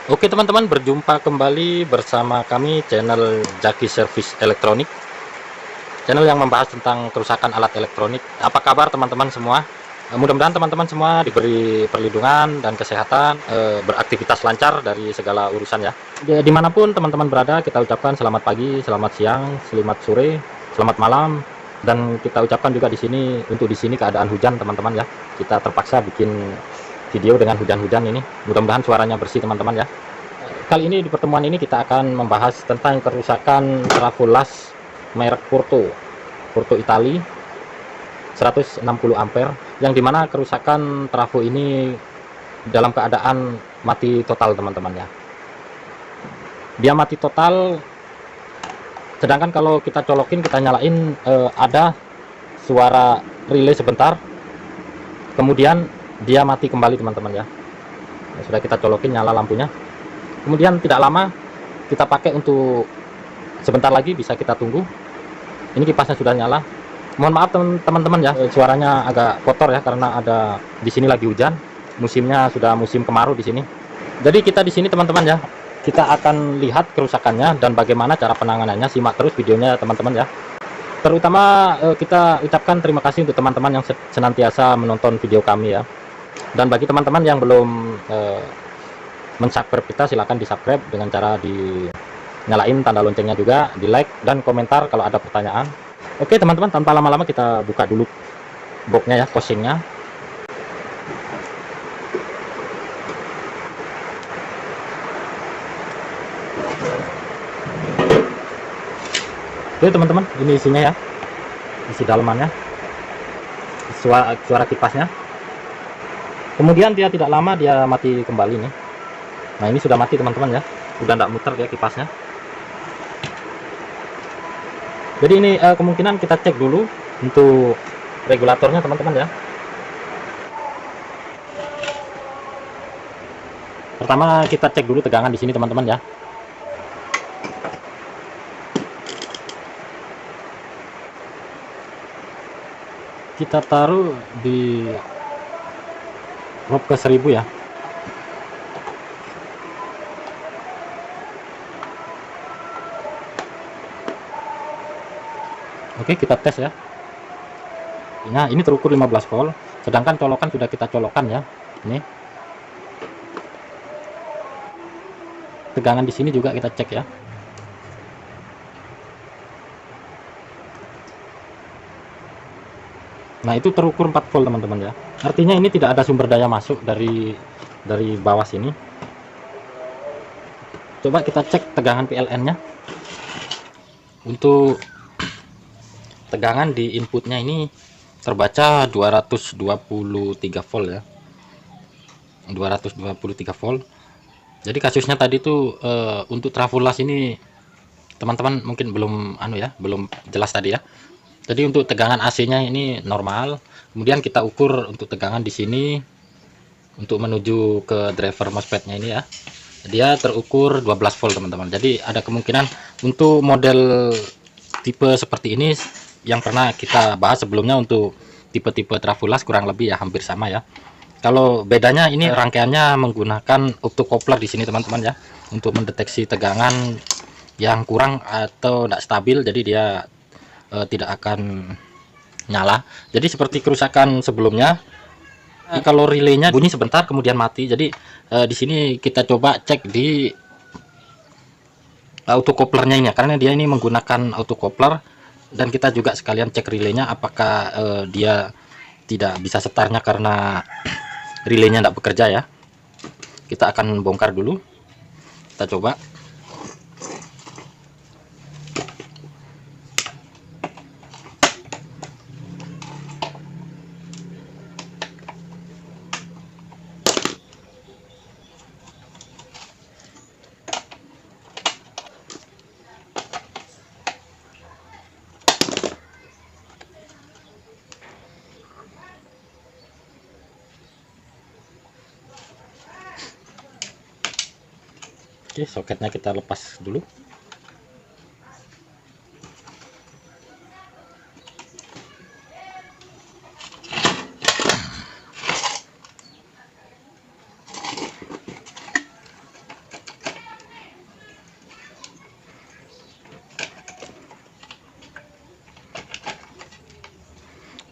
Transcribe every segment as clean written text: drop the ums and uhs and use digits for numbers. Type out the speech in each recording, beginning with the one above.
Oke teman-teman, berjumpa kembali bersama kami channel Jaki Service Elektronik, channel yang membahas tentang kerusakan alat elektronik. Apa kabar teman-teman semua? Mudah-mudahan teman-teman semua diberi perlindungan dan kesehatan, beraktivitas lancar dari segala urusan ya. Dimanapun teman-teman berada, kita ucapkan selamat pagi, selamat siang, selamat sore, selamat malam, dan kita ucapkan juga di sini keadaan hujan teman-teman ya. Kita terpaksa bikin video dengan hujan-hujan ini. Mudah-mudahan suaranya bersih teman-teman ya. Kali ini di pertemuan ini kita akan membahas tentang kerusakan trafo las merek Porto Itali 160 ampere, yang dimana kerusakan trafo ini dalam keadaan mati total teman-teman ya. Dia mati total, sedangkan kalau kita colokin, kita nyalain, ada suara relay sebentar, kemudian dia mati kembali teman-teman ya. Sudah kita colokin, nyala lampunya, kemudian tidak lama kita pakai untuk sebentar lagi, bisa kita tunggu. Ini kipasnya sudah nyala. Mohon maaf teman-teman ya, suaranya agak kotor ya, karena ada di sini lagi hujan. Musimnya sudah musim kemarau di sini. Jadi kita di sini teman-teman ya, kita akan lihat kerusakannya dan bagaimana cara penanganannya. Simak terus videonya teman-teman ya. Terutama kita ucapkan terima kasih untuk teman-teman yang senantiasa menonton video kami ya. Dan bagi teman-teman yang belum mensubscribe kita, silahkan di subscribe dengan cara nyalain tanda loncengnya juga, di like dan komentar kalau ada pertanyaan. Oke teman-teman, tanpa lama-lama kita buka dulu boxnya ya, casingnya. Oke teman-teman, ini isinya ya, isi dalamannya, suara kipasnya. Kemudian dia tidak lama dia mati kembali nih. Nah ini sudah mati teman-teman ya, sudah tidak muter ya kipasnya. Jadi ini kemungkinan kita cek dulu untuk regulatornya teman-teman ya. Pertama kita cek dulu tegangan di sini teman-teman ya. Kita taruh di lob ke 1000 ya. Oke, kita tes ya. Nah, ini terukur 15 volt, sedangkan colokan sudah kita colokkan ya. Ini. Tegangan di sini juga kita cek ya. Nah, itu terukur 4 volt teman-teman ya. Artinya ini tidak ada sumber daya masuk dari bawah sini. Coba kita cek tegangan PLN-nya. Untuk tegangan di inputnya ini terbaca 223 volt ya, 223 volt. Jadi kasusnya tadi tuh untuk trafo las ini teman-teman mungkin belum belum jelas tadi ya. Jadi untuk tegangan AC-nya ini normal. Kemudian kita ukur untuk tegangan di sini untuk menuju ke driver MOSFET-nya ini ya. Dia terukur 12 volt teman-teman. Jadi ada kemungkinan untuk model tipe seperti ini yang pernah kita bahas sebelumnya, untuk tipe-tipe trafo las kurang lebih ya hampir sama ya. Kalau bedanya ini rangkaiannya menggunakan optocoupler di sini teman-teman ya, untuk mendeteksi tegangan yang kurang atau tidak stabil, jadi dia tidak akan nyala. Jadi seperti kerusakan sebelumnya, kalau relaynya bunyi sebentar kemudian mati. Jadi di sini kita coba cek di autocouplernya ini, karena dia ini menggunakan autocoupler, dan kita juga sekalian cek relaynya apakah dia tidak bisa setarnya karena relaynya tidak bekerja ya. Kita akan bongkar dulu, kita coba. Oke, soketnya kita lepas dulu.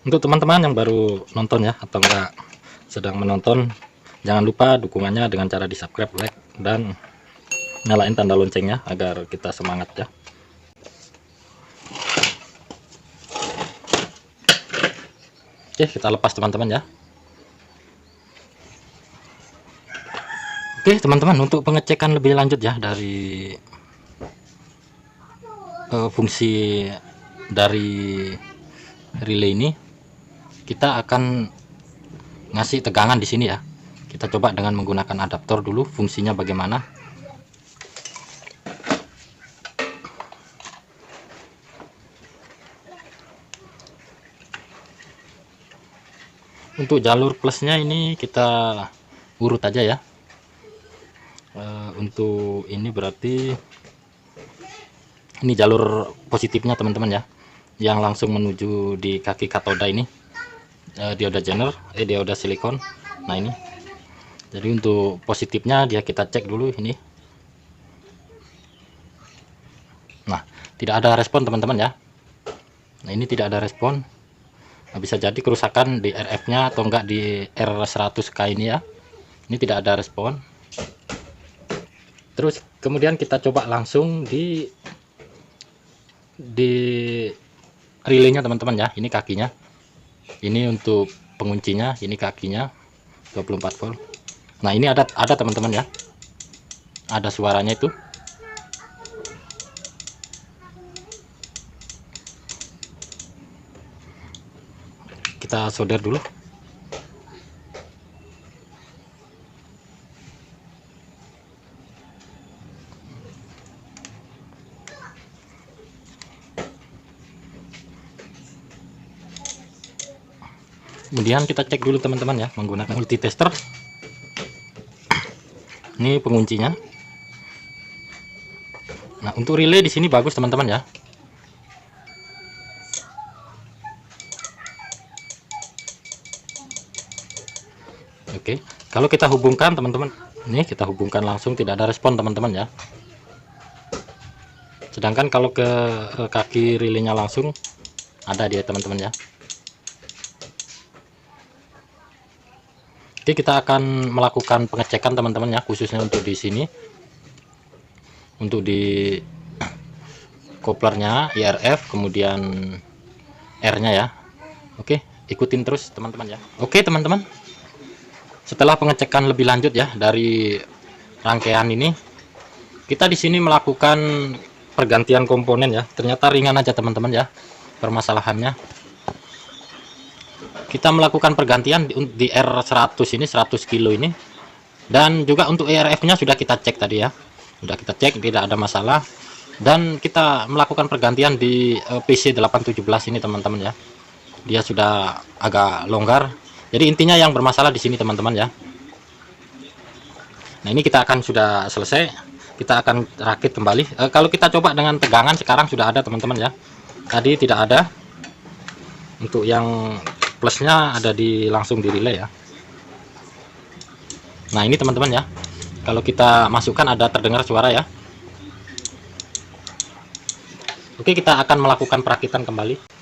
Untuk teman-teman yang baru nonton ya, atau enggak sedang menonton, jangan lupa dukungannya dengan cara di subscribe, like, dan nyalain tanda loncengnya agar kita semangat ya. Oke, kita lepas teman-teman ya. Oke teman-teman, untuk pengecekan lebih lanjut ya dari fungsi dari relay ini, kita akan ngasih tegangan di sini ya. Kita coba dengan menggunakan adaptor dulu, fungsinya bagaimana. Untuk jalur plusnya ini kita urut aja ya. Untuk ini berarti ini jalur positifnya teman-teman ya, yang langsung menuju di kaki katoda ini, dioda jener, dioda silikon. Nah ini, jadi untuk positifnya dia kita cek dulu ini. Nah, tidak ada respon teman-teman ya. Nah ini tidak ada respon. Nah, bisa jadi kerusakan di RF nya atau enggak di R100K ini ya. Ini tidak ada respon. Terus kemudian kita coba langsung di relaynya teman-teman ya. Ini kakinya, ini untuk penguncinya, ini kakinya 24 volt. Nah ini ada teman-teman ya, ada suaranya itu. Kita solder dulu. Kemudian kita cek dulu teman-teman ya menggunakan multitester. Ini penguncinya. Nah untuk relay di sini bagus teman-teman ya. Oke, kalau kita hubungkan teman-teman, ini kita hubungkan langsung, tidak ada respon teman-teman ya. Sedangkan kalau ke kaki relaynya langsung ada dia teman-teman ya. Oke, kita akan melakukan pengecekan teman-teman ya, khususnya untuk di sini, untuk di koplernya IRF, kemudian R-nya ya. Oke, ikutin terus teman-teman ya. Oke teman-teman, setelah pengecekan lebih lanjut ya dari rangkaian ini, kita di sini melakukan pergantian komponen ya. Ternyata ringan aja teman-teman ya permasalahannya. Kita melakukan pergantian di R100 ini, 100 kilo ini, dan juga untuk ERF nya sudah kita cek tadi ya, sudah kita cek tidak ada masalah. Dan kita melakukan pergantian di PC 817 ini teman-teman ya, dia sudah agak longgar. Jadi intinya yang bermasalah di sini teman-teman ya. Nah ini kita akan sudah selesai, kita akan rakit kembali. Kalau kita coba dengan tegangan sekarang sudah ada teman-teman ya, tadi tidak ada. Untuk yang plusnya ada di langsung di relay ya. Nah ini teman-teman ya, kalau kita masukkan ada terdengar suara ya. Oke, kita akan melakukan perakitan kembali.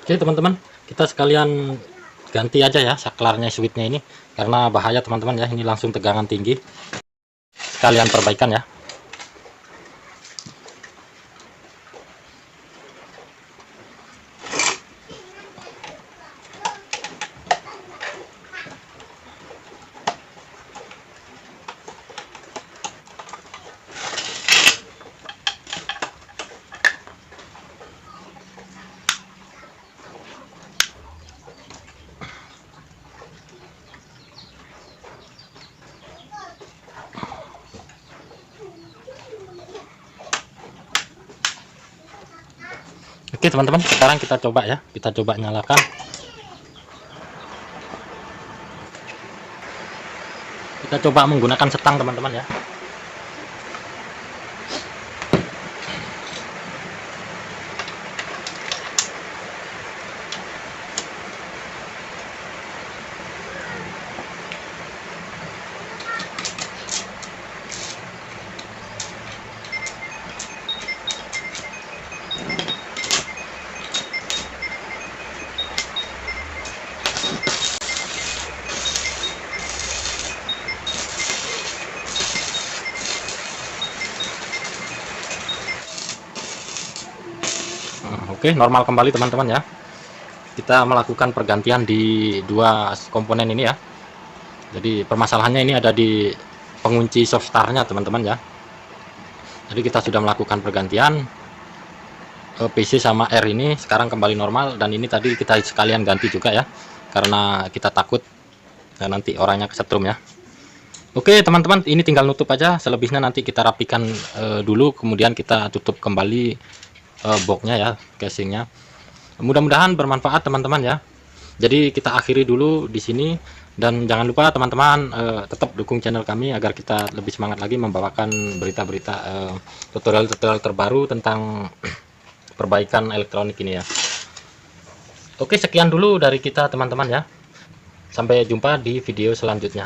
Oke teman-teman, kita sekalian ganti aja ya saklarnya, switchnya ini, karena bahaya teman-teman ya, ini langsung tegangan tinggi. Sekalian perbaikan ya. Oke teman-teman, sekarang kita coba ya, kita coba nyalakan. Kita coba menggunakan setang teman-teman ya. Oke, normal kembali teman-teman ya. Kita melakukan pergantian di dua komponen ini ya. Jadi permasalahannya ini ada di pengunci soft startnya teman-teman ya. Jadi kita sudah melakukan pergantian, PC sama R ini sekarang kembali normal, dan ini tadi kita sekalian ganti juga ya, karena kita takut nanti orangnya kesetrum ya. Oke teman-teman, ini tinggal nutup aja, selebihnya nanti kita rapikan dulu, kemudian kita tutup kembali boxnya ya, casingnya. Mudah-mudahan bermanfaat teman-teman ya. Jadi kita akhiri dulu di sini, dan jangan lupa teman-teman tetap dukung channel kami agar kita lebih semangat lagi membawakan berita-berita tutorial-tutorial terbaru tentang perbaikan elektronik ini ya. Oke, sekian dulu dari kita teman-teman ya. Sampai jumpa di video selanjutnya.